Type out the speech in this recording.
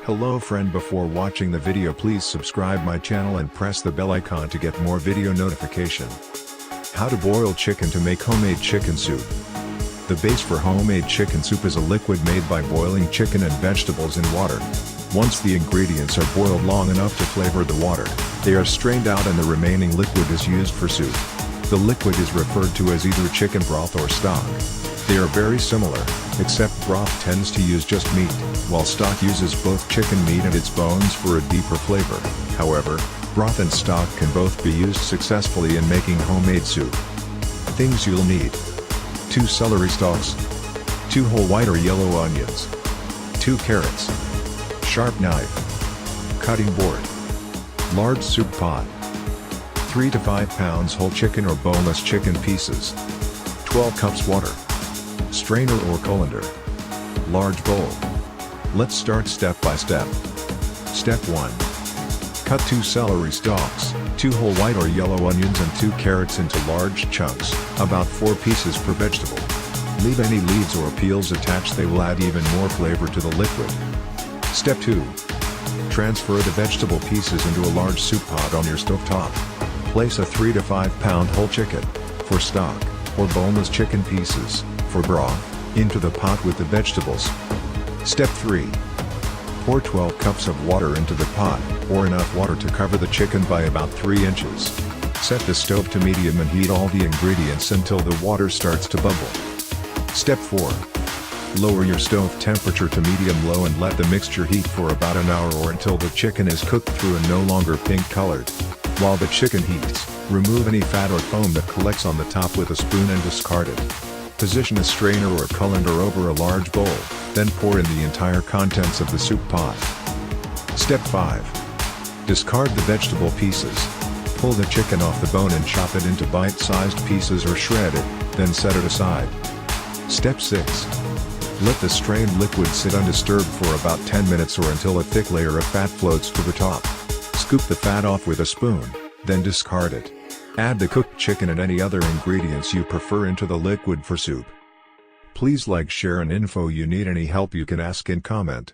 Hello friend, before watching the video please subscribe my channel and press the bell icon to get more video notification. How to boil chicken to make homemade chicken soup. The base for homemade chicken soup is a liquid made by boiling chicken and vegetables in water. Once the ingredients are boiled long enough to flavor the water, they are strained out and the remaining liquid is used for soup. The liquid is referred to as either chicken broth or stock. They are very similar, except broth tends to use just meat, while stock uses both chicken meat and its bones for a deeper flavor. However, broth and stock can both be used successfully in making homemade soup. Things you'll need: 2 celery stalks, 2 whole white or yellow onions, 2 carrots, sharp knife, cutting board, large soup pot, 3 to 5 pounds whole chicken or boneless chicken pieces, 12 cups water, strainer or colander, large bowl. Let's start step by step. Step 1. Cut 2 celery stalks, 2 whole white or yellow onions and 2 carrots into large chunks, about 4 pieces per vegetable. Leave any leaves or peels attached, they will add even more flavor to the liquid. Step 2. Transfer the vegetable pieces into a large soup pot on your stovetop. Place a 3 to 5 pound whole chicken, for stock, or boneless chicken pieces, for broth, into the pot with the vegetables. Step 3. Pour 12 cups of water into the pot, or enough water to cover the chicken by about 3 inches. Set the stove to medium and heat all the ingredients until the water starts to bubble. Step 4. Lower your stove temperature to medium-low and let the mixture heat for about an hour or until the chicken is cooked through and no longer pink-colored. While the chicken heats, remove any fat or foam that collects on the top with a spoon and discard it. Position a strainer or colander over a large bowl, then pour in the entire contents of the soup pot. Step 5. Discard the vegetable pieces. Pull the chicken off the bone and chop it into bite-sized pieces or shred it, then set it aside. Step 6. Let the strained liquid sit undisturbed for about 10 minutes or until a thick layer of fat floats to the top. Scoop the fat off with a spoon, then discard it. Add the cooked chicken and any other ingredients you prefer into the liquid for soup. Please like, share and info you need any help you can ask in comment.